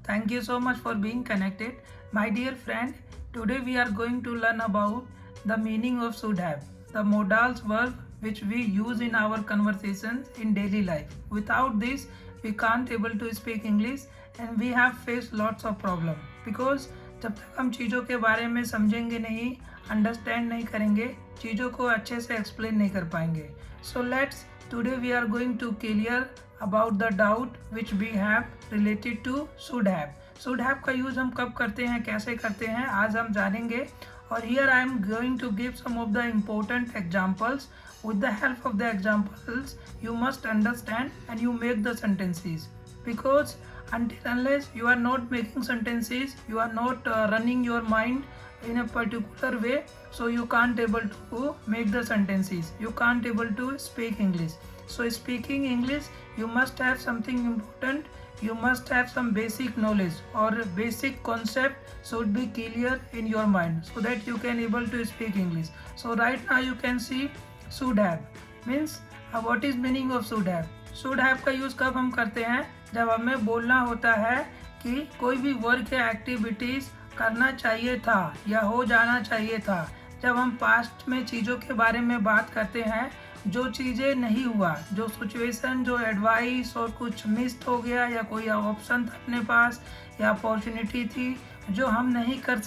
Thank you so much for being connected. My dear friend, today we are going to learn about the meaning of should have, the modals verb which we use in our conversations in daily life. Without this, we can't able to speak English and we have faced lots of problem because जब तक हम चीज़ों के बारे में समझेंगे नहीं, understand नहीं करेंगे, चीज़ों को अच्छे से एक्सप्लेन नहीं कर पाएंगे. So let's today we are going to clear about the doubt which we have related to should have. Should have का यूज़ हम कब करते हैं, कैसे करते हैं, आज हम जानेंगे. और here I am going to give some of the important examples. With the help of the examples, you must understand and you make the sentences. Because until unless you are not making sentences, you are not running your mind in a particular way, so you can't able to make the sentences. You can't able to speak English. So speaking English, you must have something important. You must have some basic knowledge or basic concept should be clear in your mind so that you can able to speak English. So right now you can see should have means what is meaning of should have. Should have का use कब हम करते हैं, जब हमें बोलना होता है कि कोई भी वर्क या एक्टिविटीज़ करना चाहिए था या हो जाना चाहिए था. जब हम पास्ट में चीज़ों के बारे में बात करते हैं, जो चीज़ें नहीं हुआ, जो सिचुएशन, जो एडवाइस और कुछ मिस हो गया या कोई ऑप्शन था अपने पास या अपॉर्चुनिटी थी जो हम नहीं कर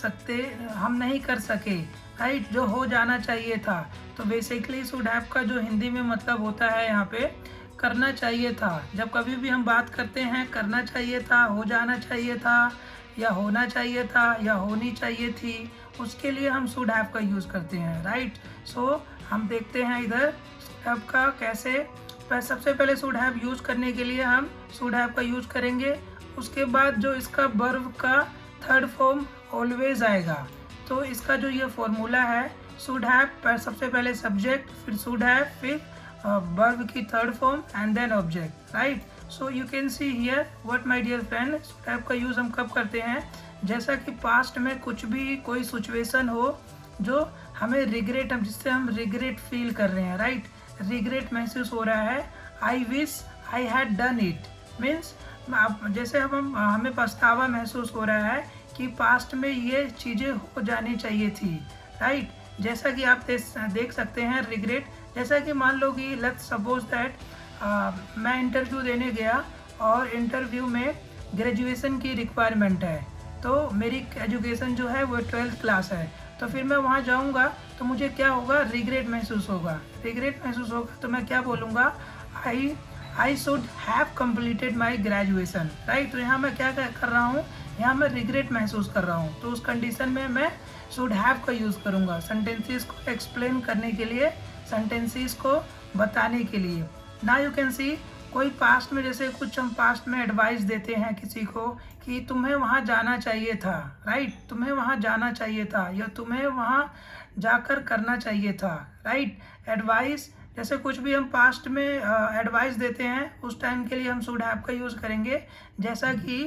सके, राइट, जो हो जाना चाहिए था. तो बेसिकली शुड हैव का जो हिंदी में मतलब होता है यहाँ पे करना चाहिए था. जब कभी भी हम बात करते हैं करना चाहिए था, हो जाना चाहिए था या होना चाहिए था या होनी चाहिए थी, उसके लिए हम शुड हैव का यूज़ करते हैं, राइट. सो हम देखते हैं इधर शुड हैव का कैसे. सबसे पहले शुड हैव यूज़ करने के लिए हम शुड हैव का यूज़ करेंगे. उसके बाद जो इसका वर्ब का थर्ड फॉर्म ऑलवेज आएगा. तो इसका जो ये फॉर्मूला है, शुड हैव सबसे पहले सब्जेक्ट, फिर शुड हैव, फिर वर्ब की third form and then object, right. So you can see here what my dear friend, should have का यूज़ हम कब करते हैं, जैसा कि पास्ट में कुछ भी कोई सिचुएशन हो जो हमें रिग्रेट, जिससे हम रिग्रेट फील कर रहे हैं, राइट, रिग्रेट महसूस हो रहा है. I wish I had done it means जैसे हमें पछतावा महसूस हो रहा है कि पास्ट में ये चीज़ें हो जानी चाहिए थी, राइट. जैसा कि आप देख सकते हैं रिग्रेट, जैसा कि मान लो कि लेट्स सपोज दैट मैं इंटरव्यू देने गया और इंटरव्यू में ग्रेजुएशन की रिक्वायरमेंट है. तो मेरी एजुकेशन जो है वो 12th क्लास है. तो फिर मैं वहाँ जाऊँगा तो मुझे क्या होगा, रिग्रेट महसूस होगा. तो मैं क्या बोलूँगा, आई should have completed my graduation, right. तो यहाँ मैं क्या कर रहा हूँ, यहाँ मैं रिग्रेट महसूस कर रहा हूँ. तो उस कंडीशन में मैं शुड हैव का यूज़ करूँगा सेंटेंसेस को एक्सप्लेन करने के लिए, सेंटेंसेस को बताने के लिए. ना यू कैन सी कोई पास्ट में, जैसे कुछ हम पास्ट में एडवाइस देते हैं किसी को कि तुम्हें वहाँ जाना चाहिए था, राइट, तुम्हें वहाँ जाना चाहिए था या तुम्हें वहाँ जाकर करना चाहिए था, राइट. एडवाइस, जैसे कुछ भी हम पास्ट में एडवाइस देते हैं उस टाइम के लिए हम शुड हैव का यूज़ करेंगे. जैसा कि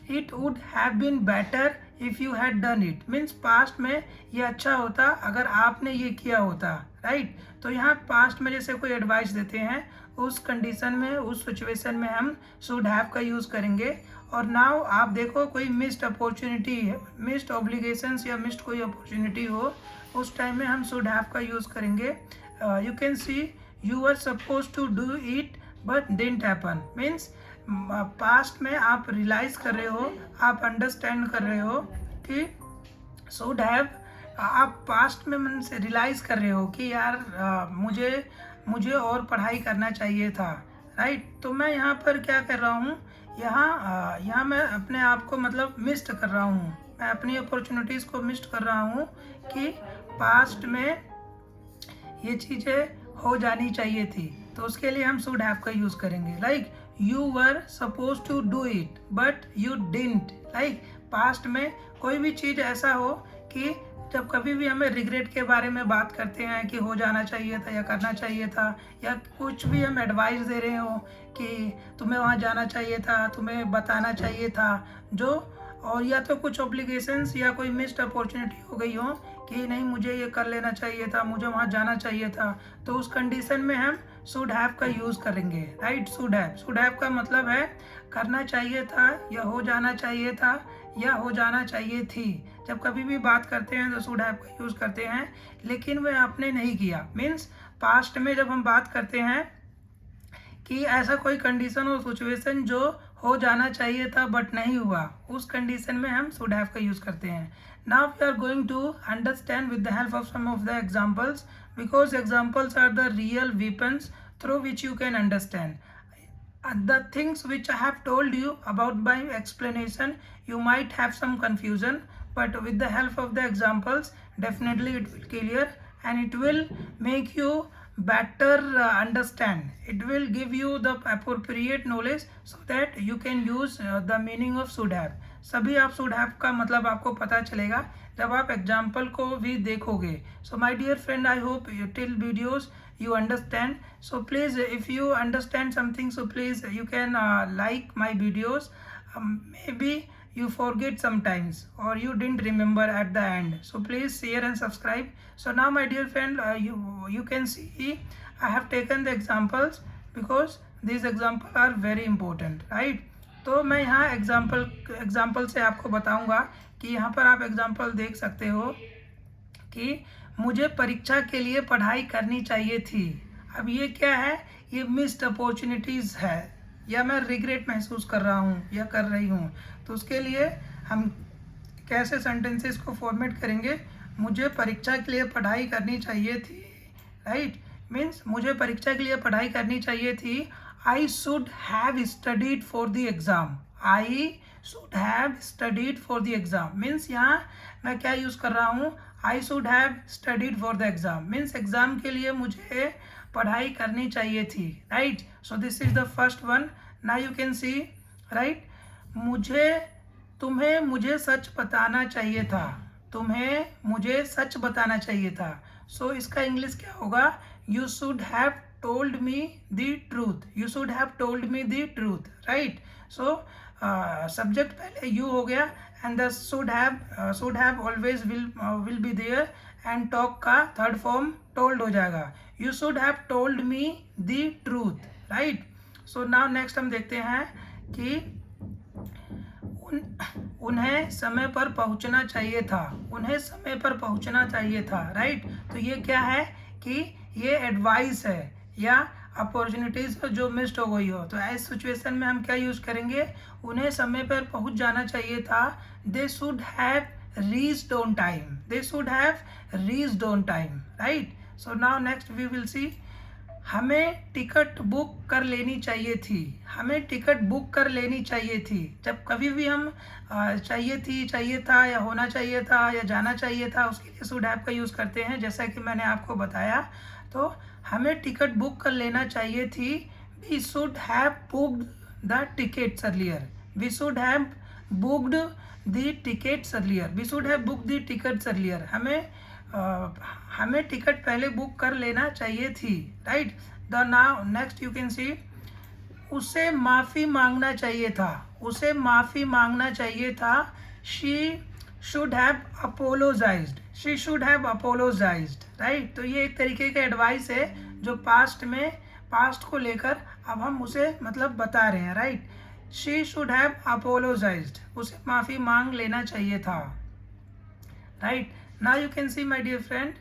it would have been better if you had done it means past में ये अच्छा होता अगर आपने ये किया होता, राइट. तो यहाँ पास्ट में जैसे कोई एडवाइस देते हैं उस कंडीशन में, उस सिचुएशन में हम शुड हैव का यूज़ करेंगे. और नाउ आप देखो कोई मिस्ड अपॉर्चुनिटी, मिस्ड ऑब्लिगेशंस या मिस्ड कोई अपॉर्चुनिटी हो, उस टाइम में हम शुड हैव का यूज़ करेंगे. You can see you are suppose to do it but didn't happen means past में आप रियलाइज कर रहे हो, आप अंडरस्टैंड कर रहे हो कि शुड हैव, आप पास्ट में मन से रियलाइज कर रहे हो कि यार मुझे और पढ़ाई करना चाहिए था, राइट. तो मैं यहाँ पर क्या कर रहा हूँ, यहाँ मैं अपने आप को मतलब मिस्ड कर रहा हूँ, मैं अपनी अपॉर्चुनिटीज़ को मिस्ड कर रहा हूँ कि पास्ट में ये चीज़ें हो जानी चाहिए थी. तो उसके लिए हम शुड हैव का यूज़ करेंगे. Like you were suppose to do it but you didn't, like past में कोई भी चीज़ ऐसा हो कि जब कभी भी हमें रिग्रेट के बारे में बात करते हैं कि हो जाना चाहिए था या करना चाहिए था, या कुछ भी हम एडवाइस दे रहे हो कि तुम्हें वहाँ जाना चाहिए था, तुम्हें बताना चाहिए था जो, और या तो कुछ ऑब्लिगेशंस या कोई मिस्ड अपॉर्चुनिटी हो गई हो कि नहीं मुझे ये कर लेना चाहिए था, मुझे वहाँ जाना चाहिए था, तो उस कंडीशन में हम शुड हैव का यूज़ करेंगे, राइट। शुड हैव का मतलब है करना चाहिए था, या हो जाना चाहिए था, या हो जाना चाहिए थी। जब कभी भी बात करते हैं तो शुड हैव का यूज़ करते हैं, लेकिन वह आपने नहीं किया। मीन्स पास्ट में जब हम बात करते हैं कि ऐसा कोई कंडीशन और सिचुएशन जो हो जाना चाहिए था बट नहीं हुआ, उस कंडीशन में हम शुड हैव का यूज़ करते हैं। Now we are going to understand with the help of some of the examples, because examples are the real weapons through which you can understand. The things which I have told you about my explanation, you might have some confusion, but with the help of the examples, definitely it will clear and it will make you better understand. It will give you the appropriate knowledge so that you can use the meaning of should have. सभी आप should have का मतलब आपको पता चलेगा जब आप example को भी देखोगे. So my dear friend, I hope till videos you understand. So please, if you understand something, so please you can like my videos. Maybe you forget sometimes or you didn't remember at the end, so please share and subscribe. So now my dear friend, you can see I have taken the examples because these examples are very important, right. तो मैं यहाँ example से आपको बताऊंगा कि यहाँ पर आप एग्जाम्पल देख सकते हो कि मुझे परीक्षा के लिए पढ़ाई करनी चाहिए थी। अब ये क्या है, ये मिस्ड अपॉर्चुनिटीज़ है, या मैं रिग्रेट महसूस कर रहा हूँ या कर रही हूँ। तो उसके लिए हम कैसे सेंटेंसेस को फॉर्मेट करेंगे, मुझे परीक्षा के लिए पढ़ाई करनी चाहिए थी, राइट। मीन्स मुझे परीक्षा के लिए पढ़ाई करनी चाहिए थी। I should have studied for the exam. I should have studied for the exam means यहाँ मैं क्या यूज़ कर रहा हूँ, आई should have studied for the exam means exam के लिए मुझे पढ़ाई करनी चाहिए थी, right. So this is the first one. Now you can C, right. तुम्हें मुझे सच बताना चाहिए था, तुम्हें मुझे सच बताना चाहिए था। सो इसका इंग्लिश क्या होगा, you should have told me the truth, you should have told me the truth, right. So subject पहले यू हो गया and the should have always will be there and talk का थर्ड फॉर्म टोल्ड हो जाएगा, you should have told me the truth, right. So now next हम देखते हैं कि उन्हें समय पर पहुंचना चाहिए था, उन्हें समय पर पहुंचना चाहिए था, राइट। तो ये क्या है कि ये एडवाइस है या अपॉर्चुनिटीज जो मिस्ड हो गई हो। तो ऐसे सिचुएशन में हम क्या यूज करेंगे, उन्हें समय पर पहुंच जाना चाहिए था। They should have reached on time, they should have reached on time, right. So now next we will see, हमें टिकट बुक कर लेनी चाहिए थी, हमें टिकट बुक कर लेनी चाहिए थी। जब कभी भी हम चाहिए थी, चाहिए था, या होना चाहिए था, या जाना चाहिए था, उसके लिए शुड हैव का यूज़ करते हैं, जैसा कि मैंने आपको बताया। तो हमें टिकट बुक कर लेना चाहिए थी। We should have booked the tickets earlier, we should have booked the tickets earlier, we should have booked the tickets earlier. हमें टिकट पहले बुक कर लेना चाहिए थी, right. The now next you can see, उसे माफ़ी मांगना चाहिए था, उसे माफ़ी मांगना चाहिए था। She should have apologised, she should have apologised, right. तो ये एक तरीके का एडवाइस है जो पास्ट को लेकर अब हम उसे मतलब बता रहे हैं, right. She should have apologised, उसे माफ़ी मांग लेना चाहिए था, right. Now you can see my dear friend,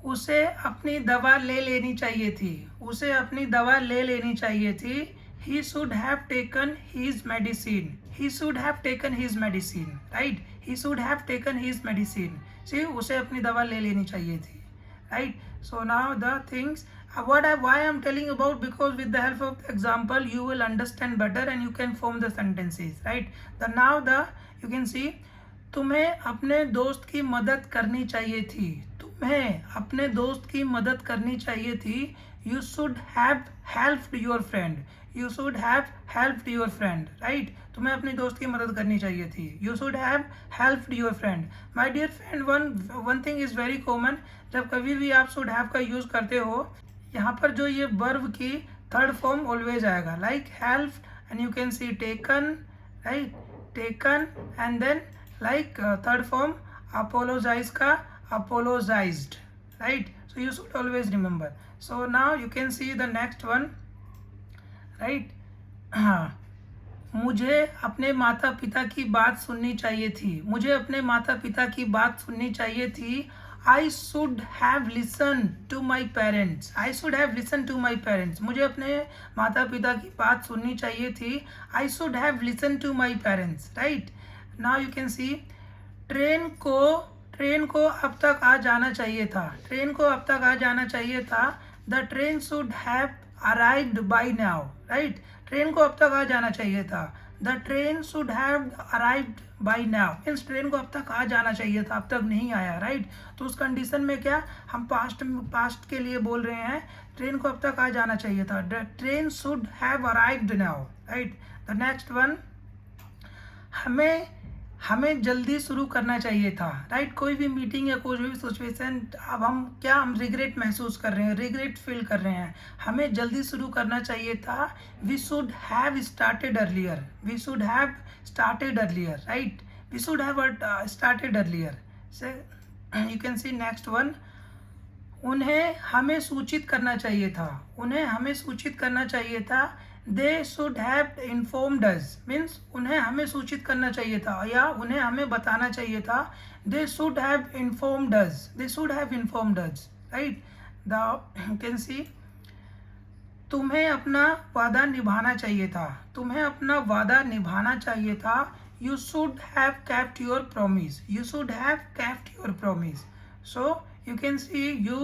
उसे अपनी दवा ले लेनी चाहिए थी, उसे अपनी दवा ले लेनी चाहिए थी। He should have taken his medicine, he should have taken his medicine, right. He should have taken his medicine, सी उसे अपनी दवा ले लेनी चाहिए थी, right. So now the things why I am telling about, because with the help of the example you will understand better and you can form the sentences, right. You can see, तुम्हें अपने दोस्त की मदद करनी चाहिए थी, तुम्हें अपने दोस्त की मदद करनी चाहिए थी। You should have helped your friend, you should have helped your friend, right. तुम्हें अपने दोस्त की मदद करनी चाहिए थी, you should have helped your friend. My dear friend, one thing is very common, जब कभी भी आप शुड हैव का यूज़ करते हो, यहाँ पर जो ये वर्ब की थर्ड फॉर्म ऑलवेज आएगा, like helped and you can see taken, right, taken and then like third form apologize का apologized, right. So you should always remember. So now you can see the next one, right? हाँ, मुझे अपने माता पिता की बात सुननी चाहिए थी, मुझे अपने माता पिता की बात सुननी चाहिए थी। I should have listen to my parents, I should have listen to my parents, मुझे अपने माता पिता की बात सुननी चाहिए थी। I should have listen to my parents, right? Now you can see train को अब तक आ जाना चाहिए था, ट्रेन को अब तक आ जाना चाहिए था। The train should have arrived by now, right? Train को अब तक आ जाना चाहिए था। The train should have arrived by now means train को अब तक आ जाना चाहिए था, अब तक नहीं आया, राइट? तो उस कंडीशन में क्या हम पास्ट के लिए बोल रहे हैं, ट्रेन को अब तक आ जाना चाहिए था। The train should have arrived now, right? The next one, हमें जल्दी शुरू करना चाहिए था, राइट? कोई भी मीटिंग या कोई भी सिचुएशन, अब हम रिग्रेट महसूस कर रहे हैं, रिग्रेट फील कर रहे हैं, हमें जल्दी शुरू करना चाहिए था। We should have started earlier, we should have started earlier, right? We should have started earlier. So you can see next one, उन्हें हमें सूचित करना चाहिए था, उन्हें हमें सूचित करना चाहिए था। They should have informed us means उन्हें हमें सूचित करना चाहिए था या उन्हें हमें बताना चाहिए था। They should have informed us, they should have informed us, right? The can see तुम्हें अपना वादा निभाना चाहिए था, तुम्हें अपना वादा निभाना चाहिए था। You should have kept your promise, you should have kept your promise. So you can see you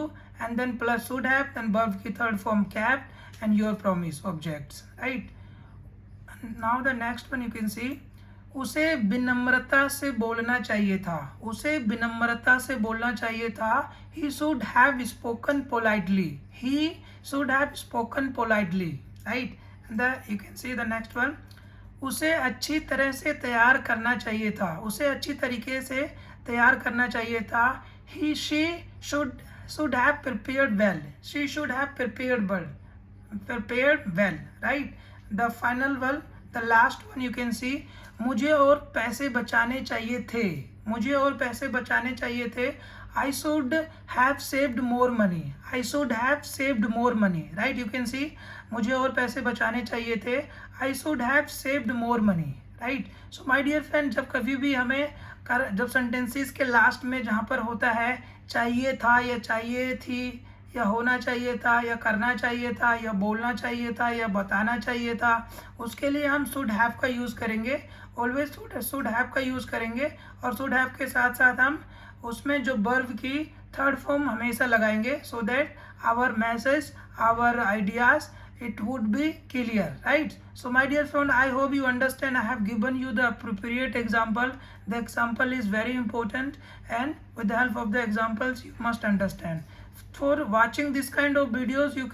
and then plus should have, then verb की third form kept and your promise objects, right? Now the next one you can see, उसे विनम्रता से बोलना चाहिए था, उसे विनम्रता से बोलना चाहिए था। he should have spoken politely, he should have spoken politely, right? And you can see the next one, उसे अच्छी तरह से तैयार करना चाहिए था, उसे अच्छी तरीके से तैयार करना चाहिए था। He, she should have prepared well, she should have prepared well, right? The final one, the last one you can see, मुझे और पैसे बचाने चाहिए थे, मुझे और पैसे बचाने चाहिए थे। I should have saved more money, I should have saved more money, right? You can see मुझे और पैसे बचाने चाहिए थे। I should have saved more money, right? So my dear friend, जब कभी भी हमें जब सेंटेंसेस के लास्ट में जहाँ पर होता है चाहिए था या चाहिए थी या होना चाहिए था या करना चाहिए था या बोलना चाहिए था या बताना चाहिए था, उसके लिए हम शुड हैव का यूज़ करेंगे, ऑलवेज शुड हैव का यूज़ करेंगे। और शुड हैव के साथ साथ हम उसमें जो वर्ब की थर्ड फॉर्म हमेशा लगाएंगे, so that our message, our ideas, it would be clear, right? So my dear friend, I hope you understand. I have given you the appropriate example. The example is very important, and with the help of the examples you must understand. For watching this kind of videos, you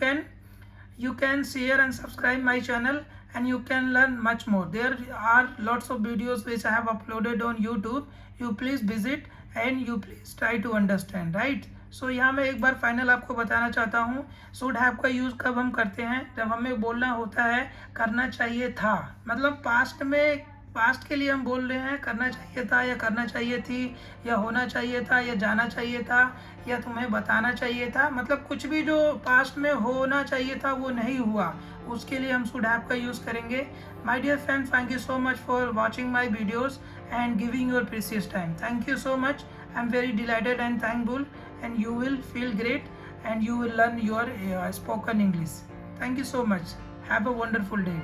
can share and subscribe my channel, and you can learn much more. There are lots of videos which I have uploaded on YouTube. You please visit and you please try to understand, right? सो यहाँ मैं एक बार final आपको बताना चाहता हूँ, should have का use कब हम करते हैं, जब हमें बोलना होता है करना चाहिए था, मतलब पास्ट के लिए हम बोल रहे हैं करना चाहिए था या करना चाहिए थी या होना चाहिए था या जाना चाहिए था या तुम्हें बताना चाहिए था, मतलब कुछ भी जो पास्ट में होना चाहिए था वो नहीं हुआ, उसके लिए हम शुड हैव का यूज़ करेंगे। My dear friend, thank you so much for watching my videos and giving your precious time. Thank you so much. I'm very delighted and thankful, and you will feel great and you will learn your spoken English. Thank you so much. Have a wonderful day.